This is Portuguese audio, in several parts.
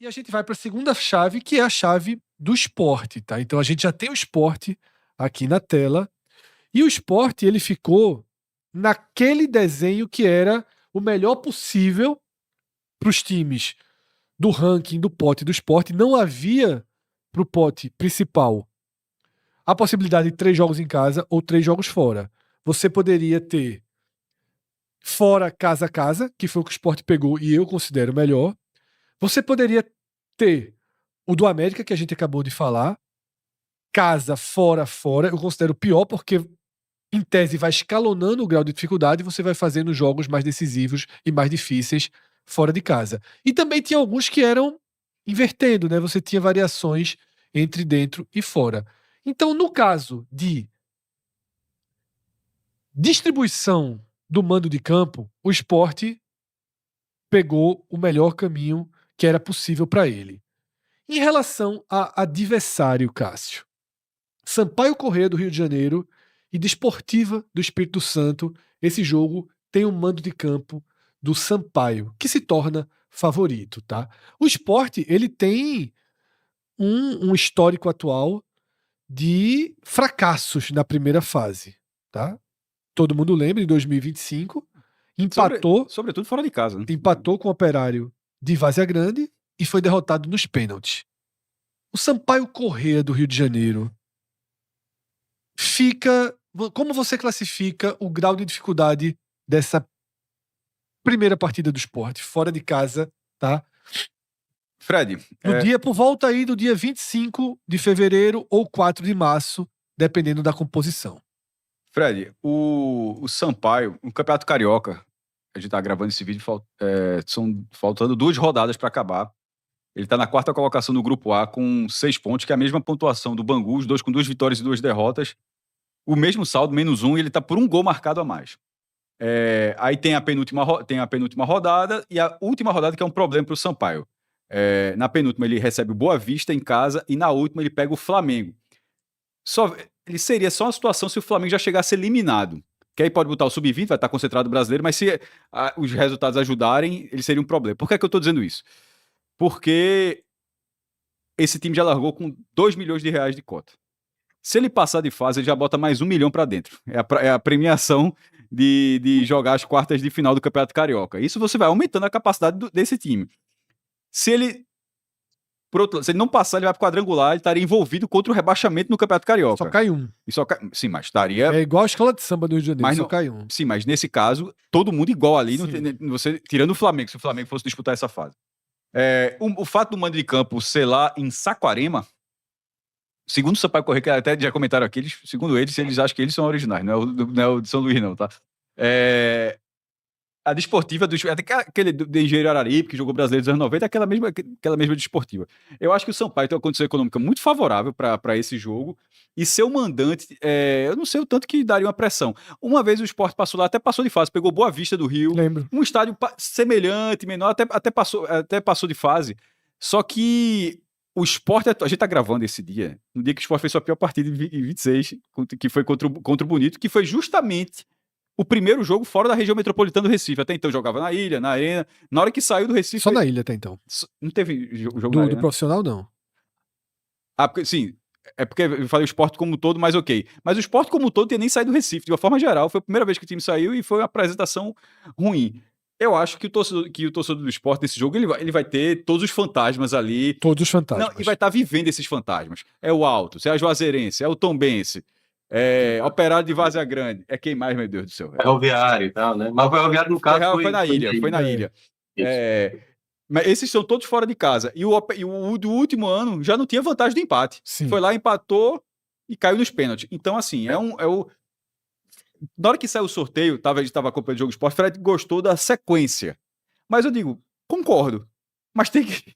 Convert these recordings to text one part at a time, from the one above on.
E a gente vai para a segunda chave, que é a chave do Sport, tá? Então a gente já tem o Sport aqui na tela. E o Sport, ele ficou naquele desenho que era o melhor possível para os times do ranking do pote do Sport. Não havia para o pote principal a possibilidade de 3 jogos em casa ou 3 jogos fora. Você poderia ter fora casa a casa, que foi o que o Sport pegou e eu considero melhor. Você poderia ter o do América, que a gente acabou de falar, casa, fora, fora. Eu considero pior porque, em tese, vai escalonando o grau de dificuldade e você vai fazendo jogos mais decisivos e mais difíceis fora de casa. E também tinha alguns que eram invertendo, né? Você tinha variações entre dentro e fora. Então, no caso de distribuição do mando de campo, o Sport pegou o melhor caminho que era possível para ele. Em relação a adversário, Cássio, Sampaio Corrêa do Rio de Janeiro e Desportiva do Espírito Santo, esse jogo tem um mando de campo do Sampaio, que se torna favorito, tá? O Sport, ele tem um histórico atual de fracassos na primeira fase, tá? Todo mundo lembra, em 2025, Sobretudo fora de casa, né? Empatou com o Operário de Várzea Grande e foi derrotado nos pênaltis. O Sampaio Corrêa do Rio de Janeiro fica... Como você classifica o grau de dificuldade dessa primeira partida do Sport, fora de casa, tá? Fred, Dia por volta aí do dia 25 de fevereiro ou 4 de março, dependendo da composição. Fred, o Sampaio, o Campeonato Carioca, a gente tá gravando esse vídeo, são faltando 2 rodadas para acabar. Ele tá na 4ª colocação do Grupo A com 6 pontos, que é a mesma pontuação do Bangu, os dois com 2 vitórias e 2 derrotas. O mesmo saldo, -1, e ele tá por um gol marcado a mais. Aí tem a penúltima rodada e a última rodada, que é um problema pro Sampaio. Na penúltima ele recebe o Boa Vista em casa e na última ele pega o Flamengo. Ele seria só uma situação se o Flamengo já chegasse eliminado. Que aí pode botar o Sub-20, vai estar concentrado brasileiro, mas se os resultados ajudarem, ele seria um problema. Por que é que eu tô dizendo isso? Porque esse time já largou com 2 milhões de reais de cota. Se ele passar de fase, ele já bota mais 1 milhão para dentro. É a premiação de jogar as quartas de final do Campeonato Carioca. Isso você vai aumentando a capacidade desse time. Se ele não passar, ele vai pro quadrangular, ele estaria envolvido contra o rebaixamento no Campeonato Carioca. Só cai um. Sim, mas estaria... É igual a escola de samba do Rio de Janeiro, mas só cai um. Sim, mas nesse caso, todo mundo igual ali, você tirando o Flamengo, se o Flamengo fosse disputar essa fase. O fato do mando de campo ser lá em Saquarema, segundo o Sampaio Corrêa, que até já comentaram aqui, segundo eles acham que eles são originais, não é o de São Luís não, tá? A Desportiva, aquele de Engenheiro Araripe, que jogou brasileiro dos anos 90, é aquela mesma Desportiva. Eu acho que o Sampaio tem uma condição econômica muito favorável para esse jogo, e ser o mandante, eu não sei o tanto que daria uma pressão. Uma vez o Sport passou lá, até passou de fase, pegou Boa Vista do Rio, Lembro. Um estádio semelhante, menor, até passou de fase, só que o Sport, a gente tá gravando esse dia, no dia que o Sport fez sua pior partida em 26, que foi contra o Bonito, que foi justamente o primeiro jogo fora da região metropolitana do Recife. Até então jogava na Ilha, na Arena. Na hora que saiu do Recife... Só na Ilha até então. Não teve jogo na Arena? Do profissional, não. Sim. É porque eu falei o Sport como um todo, mas ok. Mas o Sport como um todo tinha nem saído do Recife. De uma forma geral, foi a primeira vez que o time saiu e foi uma apresentação ruim. Eu acho que o torcedor do Sport nesse jogo, ele vai ter todos os fantasmas ali. Todos os fantasmas. Não, e vai estar vivendo esses fantasmas. É o Altos, é a Juazeirense, é o Tombense, Operário de Várzea Grande. É quem mais, meu Deus do céu? Ferroviário e tal, né? Mas o Ferroviário, no caso, foi na ilha. Mas esses são todos fora de casa. E o do último ano já não tinha vantagem de empate. Sim. Foi lá, empatou e caiu nos pênaltis. Então, assim, na hora que saiu o sorteio, a gente estava acompanhando o jogo Sport, o Fred gostou da sequência. Mas eu digo, concordo. Mas tem que...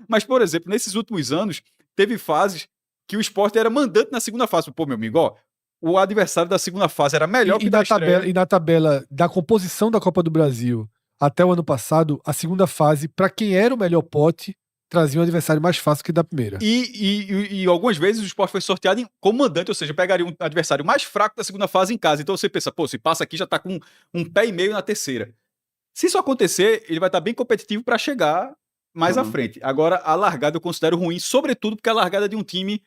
Mas, por exemplo, nesses últimos anos, teve fases que o Sport era mandante na segunda fase. Pô, meu amigo, ó, o adversário da segunda fase era melhor que da estreia. E na tabela da composição da Copa do Brasil até o ano passado, a segunda fase, para quem era o melhor pote, trazia um adversário mais fácil que da primeira. E algumas vezes o Sport foi sorteado como mandante, ou seja, pegaria um adversário mais fraco da segunda fase em casa. Então você pensa, pô, se passa aqui já tá com um pé e meio na terceira. Se isso acontecer, ele vai estar bem competitivo para chegar mais à frente. Agora, a largada eu considero ruim, sobretudo porque é a largada de um time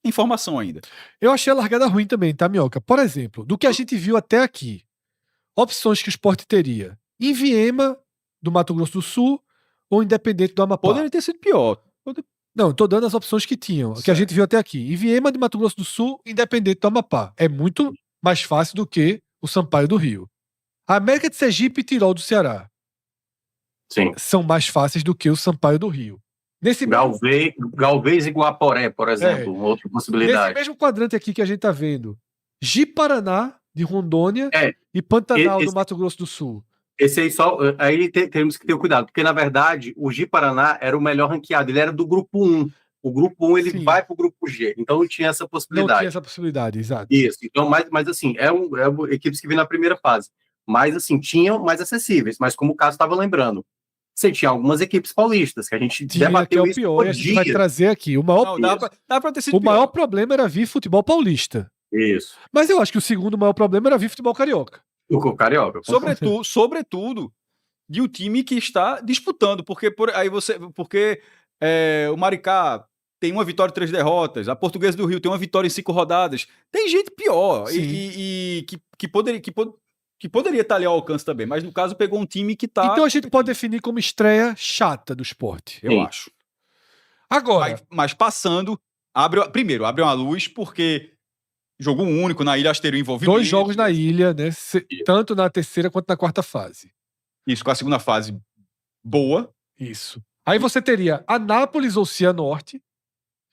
em formação ainda. Eu achei a largada ruim também, tá, Minhoca? Por exemplo, do que a gente viu até aqui, opções que o Sport teria. Inviema, do Mato Grosso do Sul, ou Independente do Amapá. Poderia ter sido pior. Não, tô dando as opções que tinham, que a gente viu até aqui. Inviema, de Mato Grosso do Sul, Independente do Amapá. É muito mais fácil do que o Sampaio do Rio. A América de Sergipe e Tirol do Ceará. Sim. São mais fáceis do que o Sampaio do Rio. Nesse Galvez e Guaporé, por exemplo, outra possibilidade. Nesse mesmo quadrante aqui que a gente tá vendo, Ji-Paraná, de Rondônia, e Pantanal, do Mato Grosso do Sul. Esse aí temos que ter cuidado, porque na verdade o Ji-Paraná era o melhor ranqueado, ele era do grupo 1. O grupo 1 ele vai para o grupo G, então não tinha essa possibilidade. Não tinha essa possibilidade, exato. Isso, então, mas assim, equipes que vêm na primeira fase. Mas assim, tinham mais acessíveis, mas como o Cássio estava lembrando, você tinha algumas equipes paulistas, que a gente debateu isso pior, e a gente vai trazer aqui. O maior, dá pra ter sido pior. Maior problema era vir futebol paulista. Isso. Mas eu acho que o segundo maior problema era vir futebol carioca. O carioca. Sobretudo de um time que está disputando, porque o Maricá tem uma vitória e 3 derrotas, a Portuguesa do Rio tem uma vitória em 5 rodadas. Tem gente pior e que poderia estar ali ao alcance também, mas no caso pegou um time que está... Então a gente pode definir como estreia chata do Sport, eu acho. Agora... Mas passando, abre uma luz, porque jogo único na ilha, acho que teria envolvimento. 2 jogos na ilha, né? Tanto na terceira quanto na quarta fase. Isso, com a segunda fase boa. Isso. Aí você teria Anápolis ou Cianorte.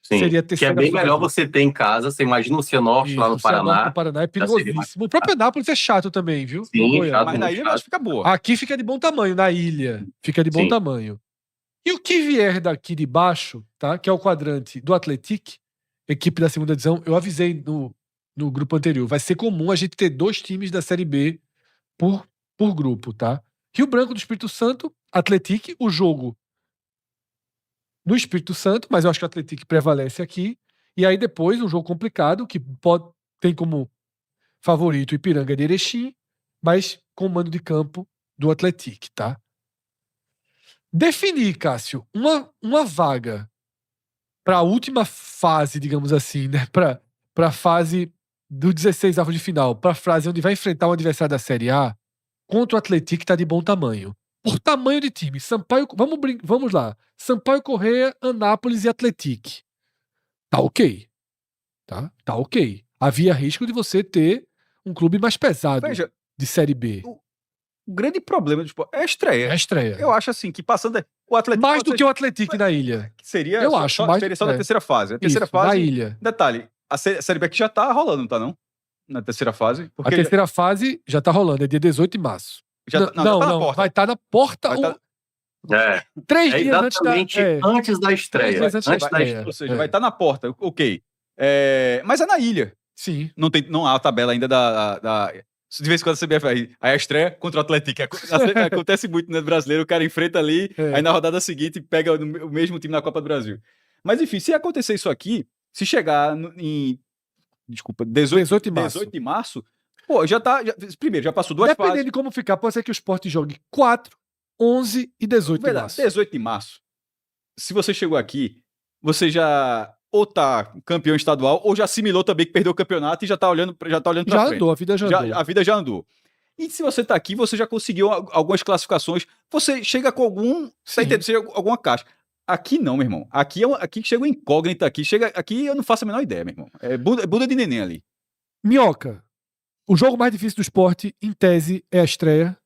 Sim, seria a que terceira é bem fase. melhor você ter em casa. Você imagina o Cianorte lá no Paraná. Cianorte no Paraná é perigosíssimo. O próprio Anápolis é chato também, viu? Sim, chato, mas na ilha eu acho que fica boa. Aqui fica de bom tamanho, na ilha. Fica de bom tamanho. E o que vier daqui de baixo, tá? Que é o quadrante do Atlético, equipe da segunda divisão, eu avisei no grupo anterior. Vai ser comum a gente ter 2 times da Série B por grupo, tá? Rio Branco do Espírito Santo, Atlético, o jogo no Espírito Santo, mas eu acho que o Atlético prevalece aqui. E aí depois um jogo complicado, que tem como favorito o Ipiranga de Erechim, mas com o mando de campo do Atlético, tá? Definir, Cássio, uma vaga para a última fase, digamos assim, né? Para a fase do 16 avos de final, para a fase onde vai enfrentar um adversário da Série A, contra o Atlético, tá de bom tamanho. Por tamanho de time, Sampaio, vamos lá. Sampaio Corrêa, Anápolis e Atlético. Tá ok. Tá ok. Havia risco de você ter um clube mais pesado. Veja, de Série B. O grande problema do esporte é a estreia. É a estreia. Eu acho assim, que passando o Atlético... Mais do que o Atlético na ilha. Seria eu acho, mais seria só na terceira fase. A terceira Isso, fase... na ilha. Detalhe, a Série B aqui já tá rolando, não tá não? Na terceira fase. A terceira fase já tá rolando, é dia 18 de março. Não, vai estar na porta. 3 dias antes da estreia. Ou seja, vai estar na porta, ok. Mas é na ilha. Sim. Não há a tabela ainda da de vez em quando a CBF aí a estreia contra o Atlético. Acontece muito, né, brasileiro, o cara enfrenta ali, aí na rodada seguinte pega o mesmo time na Copa do Brasil. Mas enfim, se acontecer isso aqui, se chegar em 18 de março, pô, primeiro, já passou 2 fases. Dependendo de como ficar, pode ser que o Sport jogue 4, 11 e 18 de março. 18 de março, se você chegou aqui, você já ou tá campeão estadual, ou já assimilou também que perdeu o campeonato e já tá olhando pra frente. Andou, a vida já andou. A vida já andou. E se você tá aqui, você já conseguiu algumas classificações, você chega com alguma caixa. Aqui não, meu irmão. Aqui chega uma incógnita aqui. Aqui eu não faço a menor ideia, meu irmão. É Buda de neném ali. Minhoca, o jogo mais difícil do Sport, em tese, é a estreia.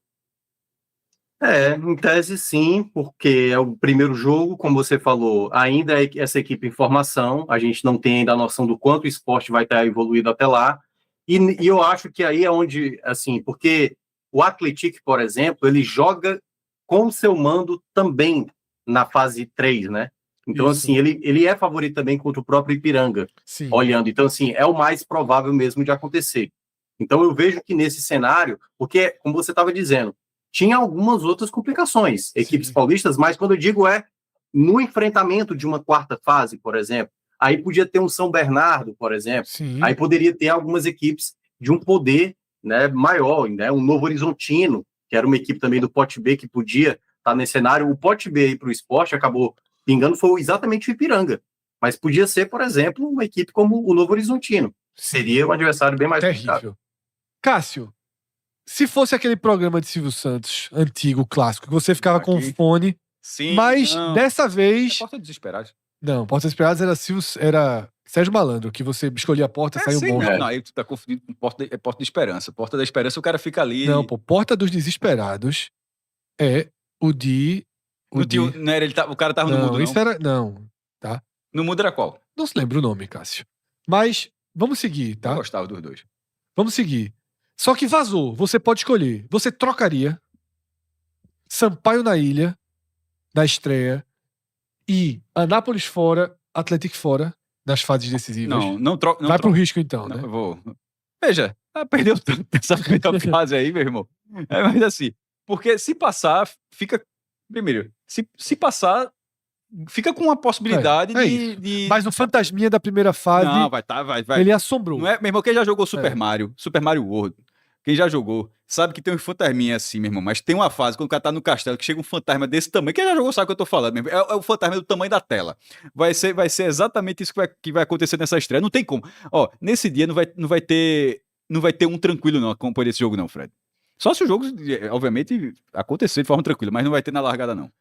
Em tese sim, porque é o primeiro jogo, como você falou, ainda é essa equipe em formação, a gente não tem ainda a noção do quanto o esporte vai estar evoluído até lá, e eu acho que aí é onde, assim, porque o Atlético, por exemplo, ele joga com seu mando também na fase 3, né? Então, Isso. assim, ele é favorito também contra o próprio Ipiranga, olhando. Então, assim, é o mais provável mesmo de acontecer. Então, eu vejo que nesse cenário, porque, como você estava dizendo, tinha algumas outras complicações, equipes paulistas, mas quando eu digo no enfrentamento de uma quarta fase, por exemplo, aí podia ter um São Bernardo, por exemplo, aí poderia ter algumas equipes de um poder, né, maior, né, um Novo Horizontino, que era uma equipe também do Pote B que podia tá nesse cenário, o pote B aí pro Sport acabou pingando, foi exatamente o Ipiranga. Mas podia ser, por exemplo, uma equipe como o Novo Horizontino. Seria um adversário bem mais terrível. complicado. Cássio, se fosse aquele programa de Silvio Santos, antigo, clássico, que você ficava com fone, sim, mas não. dessa vez... É Porta Desesperados. Não, Porta Desesperados era Sérgio Malandro, que você escolhia a porta e saiu um monstro. Não, aí tu tá confundindo com Porta de Esperança. Porta da Esperança, o cara fica ali... Não, pô, Porta dos Desesperados é o de... Não era, o cara tava no mundo, não? Isso era... Não, tá? No mundo era qual? Não se lembra o nome, Cássio. Mas, vamos seguir, tá? Eu gostava dos dois. Vamos seguir. Só que vazou, você pode escolher. Você trocaria Sampaio na ilha, na estreia, e Anápolis fora, Atlético fora, nas fases decisivas? Não troca. Vai pro risco então, não, né? Eu vou. Veja, perdeu tanto essa primeira fase aí, meu irmão. Mas assim, porque se passar, fica... Primeiro, se passar, fica com uma possibilidade de... Mas o fantasminha da primeira fase... Não, vai. Ele assombrou. Não é, meu irmão, quem já jogou Super Mario World, quem já jogou, sabe que tem um fantasminha assim, meu irmão, mas tem uma fase, quando o cara tá no castelo, que chega um fantasma desse tamanho, quem já jogou sabe o que eu tô falando, meu irmão, é o fantasma do tamanho da tela. Vai ser exatamente isso que vai acontecer nessa estreia, não tem como. Ó, nesse dia não vai ter um tranquilo não, acompanhar esse jogo não, Fred. Só se o jogo, obviamente, acontecer de forma tranquila, mas não vai ter na largada não.